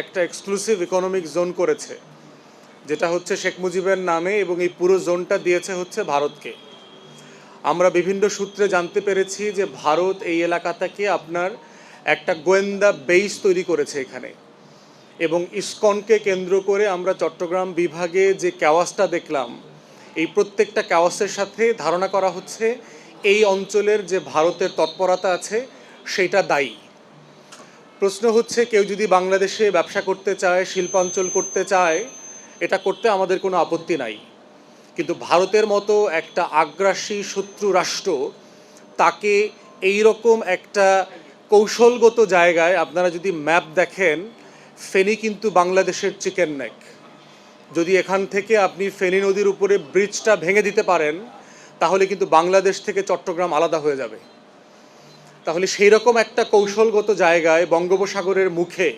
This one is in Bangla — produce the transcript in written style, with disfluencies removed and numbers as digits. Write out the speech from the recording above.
একটা এক্সক্লুসিভ ইকোনমিক জোন করেছে, যেটা হচ্ছে শেখ মুজিবের নামে, এবং এই পুরো জোনটা দিয়েছে হচ্ছে ভারতকে। আমরা বিভিন্ন সূত্রে জানতে পেরেছি যে ভারত এই এলাকাটাকে আপনার একটা গোয়েন্দা বেস তৈরি করেছে এখানে, এবং ইসকনকে কেন্দ্র করে আমরা চট্টগ্রাম বিভাগে যে ক্যাওয়াসটা দেখলাম, এই প্রত্যেকটা ক্যাওয়াসের সাথে ধারণা করা হচ্ছে এই অঞ্চলের যে ভারতের তৎপরতা আছে সেটা দায়ী। প্রশ্ন হচ্ছে, কেউ যদি বাংলাদেশে ব্যবসা করতে চায়, শিল্পাঞ্চল করতে চায়, এটা করতে আমাদের কোনো আপত্তি নাই, কিন্তু ভারতের মতো একটা আগ্রাসী শত্রু রাষ্ট্র তাকে এই রকম একটা কৌশলগত জায়গায়, আপনারা যদি ম্যাপ দেখেন, ফেনী কিন্তু বাংলাদেশের চিকেন নেক। যদি এখান থেকে আপনি ফেনী নদীর উপরে ব্রিজটা ভেঙে দিতে পারেন, তাহলে কিন্তু বাংলাদেশ থেকে চট্টগ্রাম আলাদা হয়ে যাবে। তাহলে সেই রকম একটা কৌশলগত জায়গায় বঙ্গোপসাগরের মুখে